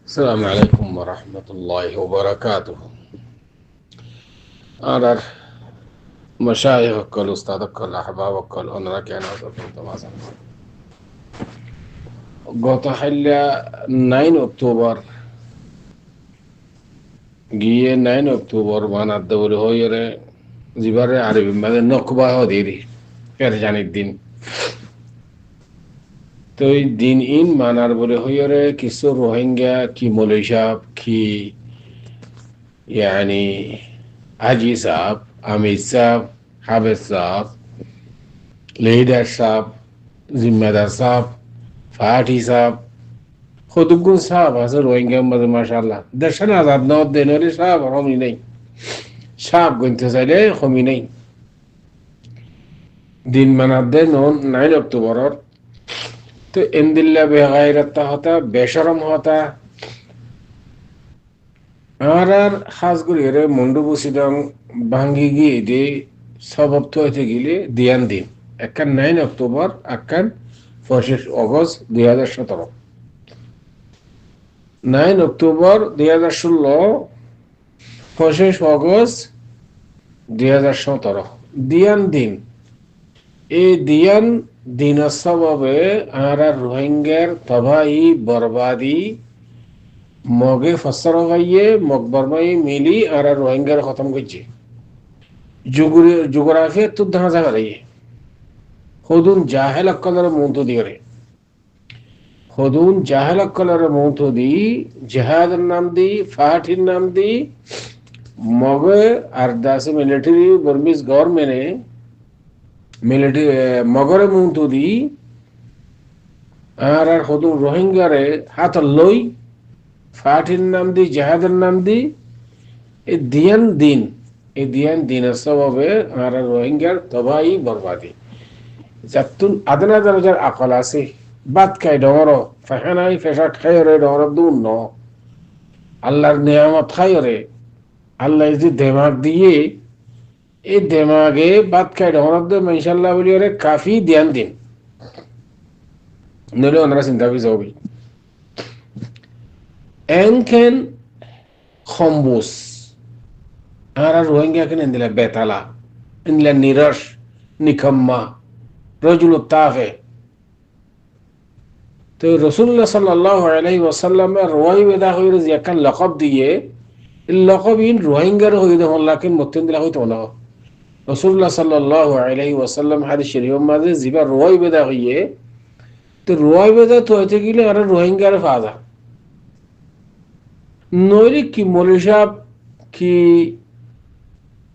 السلام عليكم ورحمة الله وبركاته. أنا مشايخ الكل أستاذ الكل أحباب الكل أنا كان أصلا গত হাইলা 9 অক্টোবর গিয়ে 9 অক্টোবর বানাত বলে হইরে জিবারে আরবি মানে নকবা হদিরি এর জানিক দিন তো এই দিন ইন মানার বলে হইরে কিছু রোহিঙ্গা কি মৌলভী সাহেব কি يعني হাজি সাহেব আমির সাহেব হাফেজ সাহেব লিডার সাহেব জিম্মেদার সাহেব ফাটি সাহেব কতগুলো সাহেব আছে রোহিঙ্গার মধ্যে মাশাআল্লাহ দেশের আজাদ নদ দেন হলে সাহেব কমি নেই সাহেব গুনতে চাইলে কমি নেই দিন মানার দেন 9 অক্টোবর তো এন্দিল্লা বেগাইরাত হতা বেশরম হতা আর খাসগুলি রে মন্ডু বসিদং ভাঙ্গি গিয়ে দে সবব হইতে গেলে দিয়ান দিন একান 9 অক্টোবর একান 25 অগস্ট 2017 9 অক্টোবর 2016 25 অগস্ট 2017 দিয়ান দিন এই দিয়ান দিন সববে আর রোহিঙ্গার তবাই বরবাদি মগে ফসর হইয়ে মকবরমাই মিলি আর রোহিঙ্গার খতম করছে জোগ্রাফিয়া তো দেখা যাবে রাইয়ে হদুন জাহেল অক্কলের মৌত দিয়ে হদুন জাহেল অক্কলের মৌত দি জেহাদের নাম দি ফাহাটির নাম দি মগে আর দাসে মিলিটারি বর্মিস গভর্নমেন্টে মিলিটারি মগরে মৌত দি আর হদুন রোহিঙ্গারে হাত লই ফাটির নাম দি জেহাদের নাম দি এই দিয়ান দিন সববে আর রোহিঙ্গার তবাই বরবাদি যাতুন আদনা দরজার আকল আছে বাত খাই ডর ফাহানাই ফেসা খাই রে ডর দুন ন আল্লাহর নিয়ামত খাই রে আল্লাহ যে দেমাগ দিয়ে এই দেমাগে বাত খাই ডর দে ইনশাআল্লাহ বলি রে কাফি দিয়ান দিন নলে ওনারা চিন্তা করে যাবি এনকেন খম্বুস আর রোহিঙ্গা কেন ইন্দিলা বেতালা ইন্দিলা নিরস নিকম্মা রজুল তাফে তো রাসূলুল্লাহ সাল্লাল্লাহু আলাইহি ওয়াসাল্লামের রওয়াই বেদা হইরে যে একটা লকব দিয়ে লকব ইন রোহিঙ্গার হইতে হল্লাকেন মতেন দিলা হইতো না রাসূলুল্লাহ সাল্লাল্লাহু আলাইহি ওয়াসাল্লাম হাদিস শরীফের মাঝে জিবা রওয়াই বেদা হইয়ে তো রওয়াই বেদা তো হইতে গেলে আর রোহিঙ্গার ফাজা নইলে কি মৌলভী সাহেব কি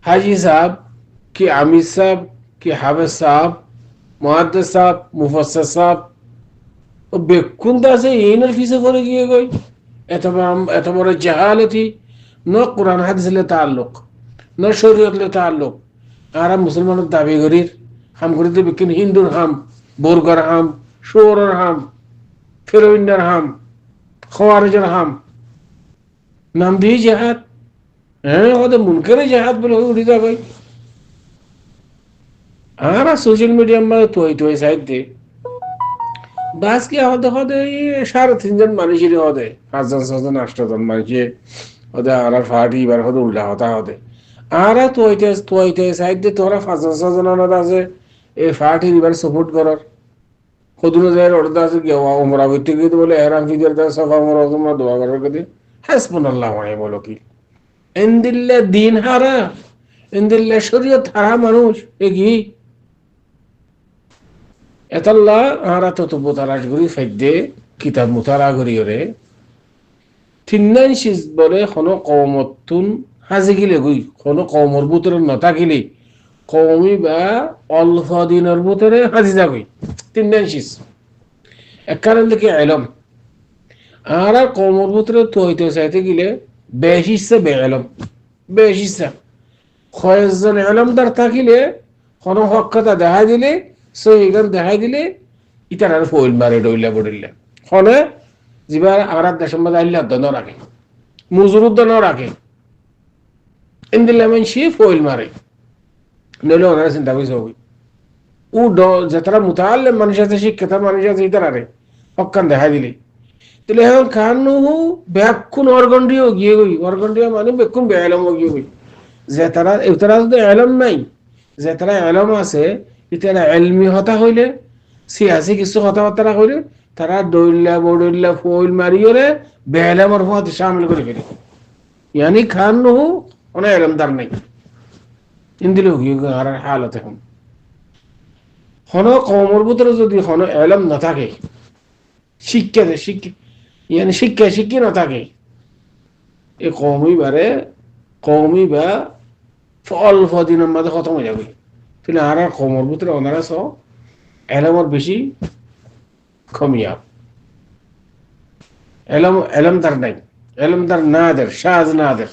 হাজি সাহেব কি আমির সাহেব কি হাফেজ সাহেব মুহাদ্দিস সাহেব মুফাসসির সাহেব ও বেকুন্দা আছে এইনার ফিসে করে গিয়ে গই এত বড় জাহালতি ন কোরআন হাদিসের তাআল্লুক ন শরীয়তের তাআল্লুক আর মুসলমানের দাবি করির হাম করিতে বিকিন হিন্দুর হাম বোরগার হাম শোরর হাম ফিরোইন্দার হাম খাওয়ারিজের হাম নাম দিয়ে জেহাদ হ্যাঁ ওদের মুনকারে জেহাদ বলে উঠে যাবে আর সোশ্যাল মিডিয়ার মধ্যে তুই সাইড দে বাস কি হতে 3.5 মানুষেরই হতে 5জন 6জন 8জন মানুষে ওদের আর ফাটি এবার হতে উল্টা হতা হতে আর তুই সাইড দে তোরা 5জন 6জন আছে এই ফাটি এবার সাপোর্ট করার কদুনো যায় ওটা আছে কি ওমরা বইতে গিয়ে বলে এহরাম ফিজর দা সফা ওমরা তোমরা দোয়া করার কথা হাসবুনাল্লাহ ওয়া নি'মাল ওয়াকিল ইনদিল্লা দিন হারা ইনদিল্লা শরীয়ত হারা মানুষ এগি এতাল্লাহ আরা তো বোতারাজ গুরি ফাইদে কিতাব মুতারা করি রে তিন্নান শিজ বলে কোনো কওমতুন হাজি গিলে গই কোনো কওমর ভিতরে নতা গিলে কওমি বা অল্প দিনের ভিতরে হাজি যা গই তিন্নান শিজ এক কারণ দেখে ইলম আর কওমর ভিতরে তো হইতে চাইতে গিলে বেশিসে বেইলম বেশিসে খয়জন ইলমদার থাকিলে কোনো হকটা দেখা দিলে সহিগান দেখাই দিলে ইতার আর ফইল মারে ডইলা বড়িলে ফলে জিবার আরাত দেশের মধ্যে আল্লাহ দন রাখে মুজুরুদ দন রাখে ইন্দিল্লা মানসি ফইল মারে নইলে ওনারা চিন্তা কইছে হই ও যেতারা মুতাআল্লিম মানুষ আছে শিক্ষিত মানুষ আছে ইতার আরে হক্কান দেখাই দিলে তাহলে এখন কানু ব্যাকুন অর্গন্ডিও গিয়ে গই অর্গন্ডিও মানে বেকুন বেআলম গিয়ে গই যে তারা যদি এলম নাই যে তারা এলম আছে তারা এলমি হতা হইলে সিয়াসি কিছু কথাবার্তা হইলে তারা দৌল্লা বৌল্লা ফইল মারিওরে বেআলমর হওয়া সামিল করে ফেলে ইয়ানি খান নহু অনেক এলমদার নাই ইন্দিলে গিয়ে আর হালত এখন হন কমর ভিতরে যদি হন এলম না থাকে শিক্ষা ইয়ানি শিক্ষা না থাকে এই কমই বা অল্প দিনের মধ্যে খতম হয়ে যাবে তাহলে আর কমর ভিতরে ওনারা সব এলমর বেশি কমিয়া এলমদার নাই এলমদার নাদের সাজ নাদের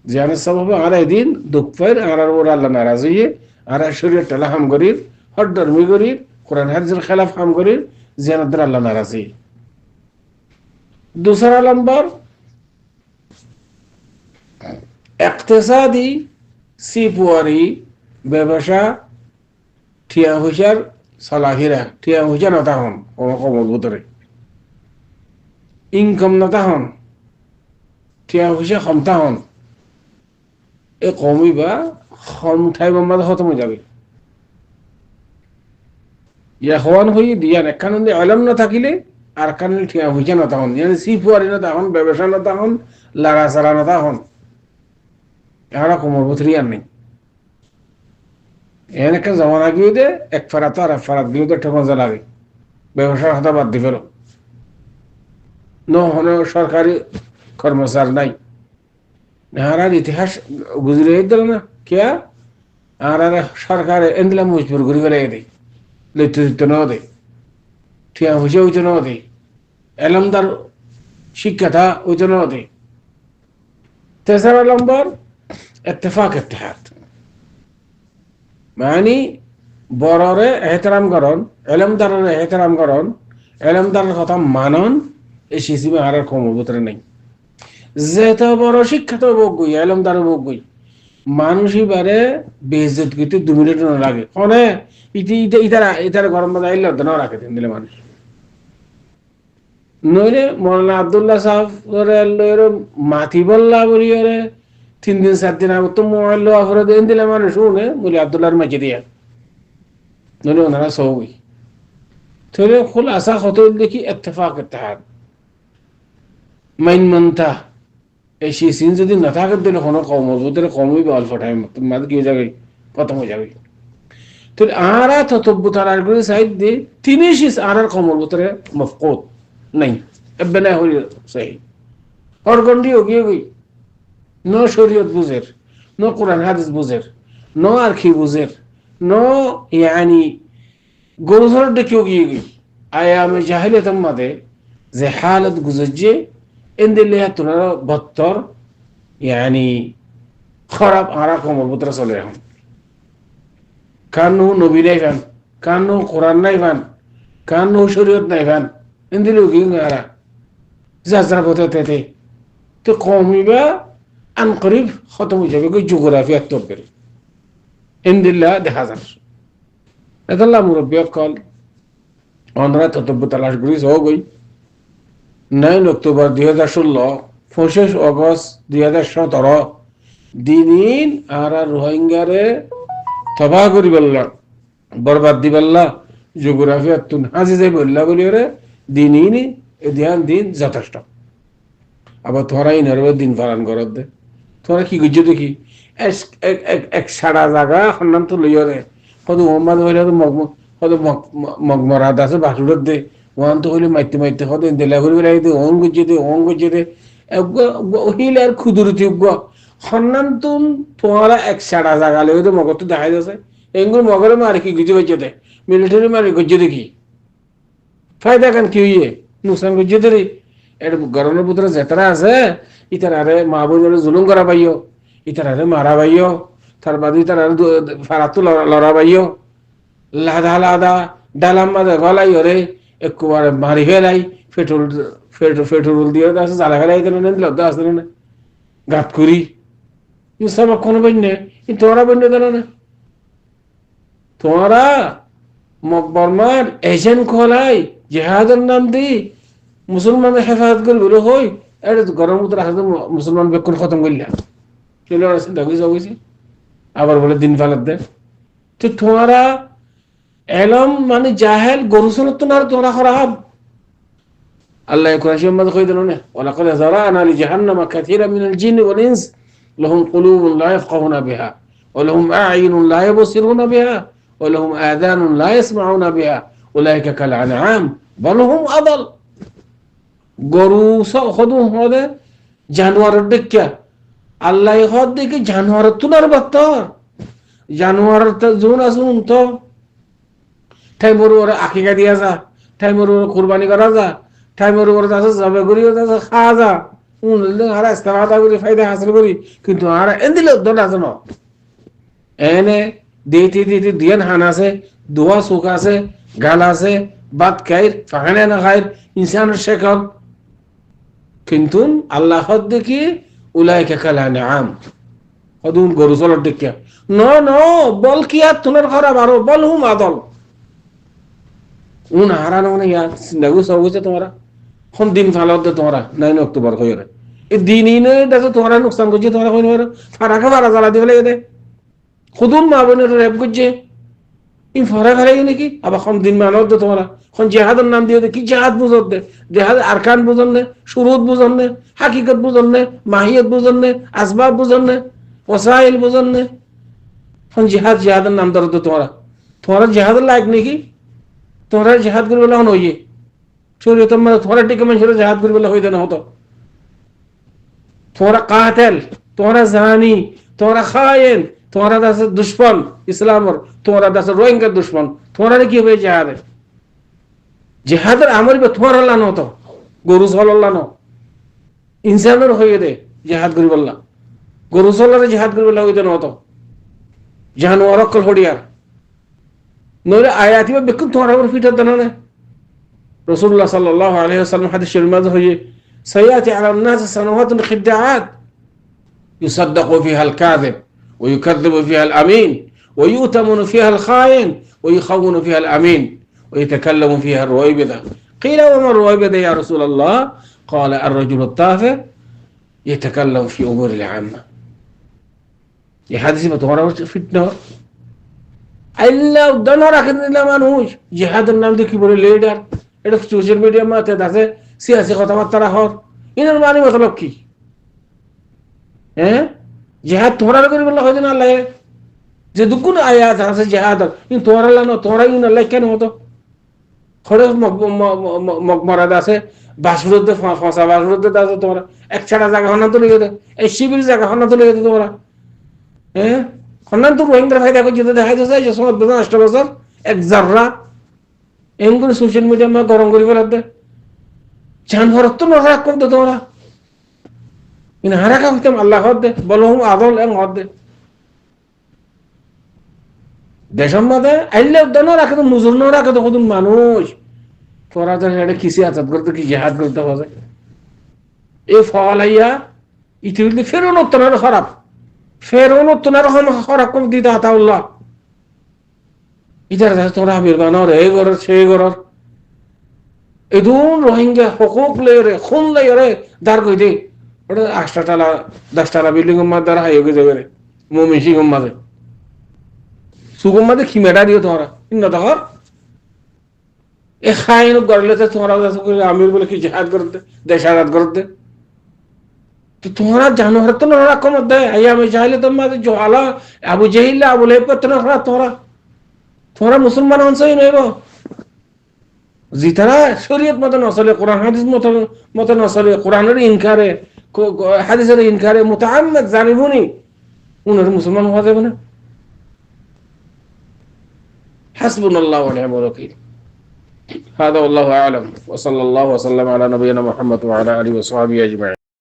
জানার সবাবে আর একদিন দুঃখ পাই আর ওর আল্লাহ নারাজ হইয়ে আর শরীর টেলা হাম করির হর ধর্মী করির কোরআন হাদিসের খেলাফ হাম করির জানাদের আল্লাহ নারাজ হইয়ে दूसरा नंबर इक्तिसादी সিপুয়ারি ব্যবসা ঠিয়া হুইসার সালাহিরা ঠিয়া হুইসা নতা হন কোনো কমল ভিতরে ইনকাম নতা হন ঠিয়া হুইসা ক্ষমতা হন এ কমিবা ক্ষমতায় বোম্বাদ খতম হয়ে যাবে ইয়া হওয়ান হয়ে দিয়ান একখান আলম না থাকিলে আর কানে ঠিয়া হুইসা নতা হন মানে সিপুয়ারি নতা হন ব্যবসা নতা হন লাড়া চারা নতা হন এরা কোমর ভিতরে আর নেই এখানে একটা জমানা গিয়ে দে এক ফেরাত আর এক ফেরাত গিয়ে তো একটা মজা লাগে ব্যবসার হাতা বাদ দি ফেলো সরকারি কর্মচার নাই আর ইতিহাস গুজরে দিল না কে আর সরকার এনদিলা মজবুর করি ফেলে দেয় নেতৃত্ব নেওয়া দেয় ঠিয়া হুসে হইতে নেওয়া দেয় এলমদার শিক্ষাটা হইতে নেওয়া দেয় তেসরা নম্বর ইত্তেফাক ইত্তেহাদ মানে বড়রে এহতরাম করন এলমদারের এহতরাম করন এলমদারের কথা মানন এই সিসিমে আর কমবতরে নেই যেহেতু বড় শিক্ষাত বকই এলমদার বকই মানুষই বারে বেজত কিন্তু 2 মিনিট না লাগে অনে ইতারা গরম বাজার আইলে না রাখে দিলে মানুষ নইলে মৌলানা আব্দুল্লাহ সাহেবের মাতি বল্লা বলিওরে 3 দিন 7 দিন আগে তো মোবাইল অফরে দেন দিলে মানুষ শুনে বলি আব্দুল্লাহর মাঝে দিয়া নইলে ওনারা সবই তাহলে খুল আসা কত দেখি ইত্তেফাক ইত্তেহাদ মাইন মানতা এই সিন যদি না থাকে দিলে কোনো কমল ভিতরে কমই বা অল্প টাইম মাঝে গিয়ে যাবে খতম হয়ে যাবে তো আরা ততব্বতার আর করে সাইড দিয়ে তিনি শিস আর কমল ভিতরে মফকুদ নাই এবনে হই সহি और गंडी होगी गई नो शरीयत बुझेर नो कुरान हादिस बुझेर नो आरखी बुझेर नो यानी गोजर देखियो गई आया में जाहिलियत मादे जे हालत गुजरजे इंदिले तुनारा बत्तर यानी खराब आरा कमर पुत्र चले हम कानू नबी नहीं फान कानू कुरान नहीं फान कानू शरीयत नहीं फान इंदिले गई आरा जाजरा बताते थे तो कौमी बा अनकरीब खत्म हो जाएगा जोग्राफी तौर पर इंदिल्ला 10,000 इधर मुरब्बी कल 15 तत्व तलाश गुरीस हो गई 9 अक्टूबर 2016 25 अगस्त 2017 दिन आरा रोहिंग्या रे तबाह करी बल्ला बर्बाद दी बल्ला जोग्राफी तुन हाजी जाए बल्ला बोलियो रे दिनी ध्यान दिन যথেষ্ট আবার তোরা ইনারবে দিন পালন করত দে তোরা কি গুজে দেখি এক সারা জায়গা সন্ধান তো লইও রে কত মোহাম্মদ হইলে তো কত মগমরাত আছে বাসুরত দে ওয়ান তো হইলে মাইতে কত দেলা করি বেড়াই দে ওন গুজে দে হিল আর ক্ষুদুরতি সন্ধান তুন তোরা এক সারা জায়গা লইও তো মগর তো দেখাই যাচ্ছে এগুলো মগরে মারে কি গুজে বেঁচে দে মিলিটারি মারে গুজে দেখি ফায়দা কান কি হইয়ে নুকসান গুজে দে এর গরমের পুত্র যেতারা আছে ইতারে মা বোনের জুলুম করা পাইও ইতারে মারা পাইও তার বাদে ইতারে ফারাতো লড়া পাইও লাদা ডালাম মাঝে গলাই ওরে একবারে মারি ফেলাই পেট্রোল দিয়ে আছে জ্বালা ফেলাই দিল না দিল আসতে না গাত করি সব কোনো বন্য তোরা বন্য দেন না তোরা বর্মার এজেন্ট খোলাই জেহাদের নাম দি মুসলমানের হেফাজত করে বলে হই এটা গরম মতো রাখা মুসলমান বেক্ষণ খতম করলাম চলে চিন্তা করেছে আবার বলে দিন ফেলার দেয় তো তোমারা এলম মানে জাহেল গরু সনত না তোমরা খারাপ আল্লাহ কুরআনের মধ্যে কই দিল না ওয়ালাকাদ যারানা লিজাহান্নামা কাসীরাম মিনাল জিন্নি ওয়াল ইনস লাহুম কুলুবুন লা ইয়াফকাহুনা বিহা ওয়া লাহুম আ'য়ুনুন লা ইবসিরুনা বিহা ওয়া লাহুম আযানুন লা ইয়াসমাউনা বিহা উলাইকা কাল আনআম বাল হুম আদাল গরু খদু হদে জানোয়ারের দেখা আল্লাহ হদ দেখে জানোয়ারের তুনার বাত্তর জানোয়ারের জোন আসুন তো ঠাই মরু ওরা আকিকা দিয়া যা ঠাই মরু কুরবানি করা যা ঠাই মরু ওরা যাচ্ছে জবে করি খাওয়া যা আর ইস্তেফাদা করি ফায়দা হাসিল করি কিন্তু আর এদিলে উদ্যোগ আছে ন এনে দিতে দিতে দিয়ান হান আছে দোয়া সুখ আছে গাল আছে বাদ খাইর ফাঁকানে না খাইর ইনসানের শেখল কিন্তু আল্লাহ দেখি উলাইকা কাল আনআম হদুন গরু চলার দেখিয়া ন বল কি আর তোমার খারাপ আরো বল হুম আদল উন হারানো মানে ইয়ার চিন্তা সব হয়েছে তোমরা কোন দিন ফালাও দে তোমরা 9 অক্টোবর হয়ে রে এই দিনই নয় দেখো তোমরা নুকসান করছে তোমরা কই না ফারাকে মারা জ্বালা দিয়ে ফেলে দে খুদুন মা বোনের রেপ করছে ইন ফরা ফেলে নাকি আবার কোন দিন মানব দে তোমরা কোন জিহাদের নাম দিয়ে দে কি জিহাদ বুঝত দে জিহাদ আরকান বুঝন নে শুরুত বুঝন নে হাকিকত বুঝন নে মাহিয়ত বুঝন নে আসবাব বুঝন নে ওসাইল বুঝন নে কোন জিহাদের নাম ধরো তোমরা জিহাদের লায়ক নাকি তোমরা জিহাদ করে বলে হইয়ে শরীয়ত তোমরা টিকে মানুষের জিহাদ করে বলে হইতে না হতো তোমরা কাতেল তোমরা জানি তোমরা খায়েন তোমরা দাসের দুশ্মন ইসলামর তোমরা দাসের রোহিঙ্গার দুশ্মন তোমরা কি হবে জিহাদের জিহাদের আমল তোমার আল্লাহ ন হতো গরু সল্লাহ ন ইনসানের হয়ে দে জিহাদ করি বললাম গরু সল্লারে জিহাদ করে বলে হইতে না হতো জানোয়ার অক্কল হডিয়ার নইলে আয়াতি বা বেকুন তোমার উপর ফিটার দেন না রাসূলুল্লাহ সাল্লাল্লাহু আলাইহি ওয়াসাল্লাম হাদিসের মাঝে হয়ে সাইয়াতি আলা الناس سنوات خداعات يصدق فيها الكاذب ويكذب فيها الامين ويؤتمن فيها الخائن ويخون فيها الامين ويتكلم فيها الرويبضة قيل وما الرويبضة يا رسول الله قال الرجل التافه يتكلم في امور العامه এই হাদিসে তোমার ফিটনা আল্লাহ দনা রাখেন না মানুষ জিহাদের নাম দিয়ে কি বলে লিডার এটা সোশ্যাল মিডিয়ার মাঝে আছে সিয়াসি কথাবার্তা হর ইনার মানে মতলব কি হ্যাঁ জিহাদ তোমরা করে বললে হয় না আল্লাহ যে দুগুণ আয়াত আছে জিহাদ কিন্তু তোমরা আল্লাহ না তোমরা ইন আল্লাহ কেন হতো খড়ে মকমরাদ আছে বাসরুদ্দে ফাঁসা বাসরুদ্দে আছে তোমরা এক ছাড়া জায়গা হন্না তো লেগে এই শিবির জায়গা হন্না তো লেগে তোমরা হ্যাঁ হন্নান তো রোহিঙ্গার ফায়দা করছে দেখা যাচ্ছে যে সময় 8 বছর এক জাররা এমন করে সোশ্যাল মিডিয়া মা গরম করে ফেলাতে জানভার তো নরাক করতে তোমরা ইন হারাকা হইতাম আল্লাহ হদ দে বলো হুম আদল এম হদ দে দেশের মধ্যে আইলে উদ্যান রাখে তো মুজুর না রাখে তো কত মানুষ তোরা তো এটা কিসে আজাদ করতে কি জিহাদ করতে হবে এই ফল আইয়া ইতিমধ্যে ফেরোন উত্তরের খারাপ ফেরোন উত্তরের খারাপ করে দিতে আতাউল্লাহ ইধার তোরা আমির বানর এই ঘরের সেই ঘরের এদুন রোহিঙ্গা হকুক লেরে খুন লেরে দাঁড় কই দে ওটা 8টা টালা 10 টালা বিল্ডিং এর মধ্যে হাই হয়ে যাবে রে মোমিশি গম্মাদে সুগম্মাদে খিমেডা দিও তোরা ইন্ন দহর এ খাইন গরলে তো তোরা আমির বলে কি জিহাদ করতে দেশ আজাদ করতে তো তোমরা জানোয়ার তো না রকম দে আইয়া আমি চাইলে তোমাদের জোহালা আবু জাহিল আবু লেব তো না তোমরা মুসলমান অংশই নইব জিতারা শরীয়ত মত নচলে কোরআন হাদিস মত নচলে কোরআনের ইনকারে হাদিসের ইনকারে মুতাআম্মাদ জানিবনি উনার মুসলমান হওয়া যাবে না হাসবুনাল্লাহু ওয়া নি'মাল ওয়াকিল هذا والله أعلم وصلى الله وسلم على نبينا محمد وعلى آله وصحبه أجمعين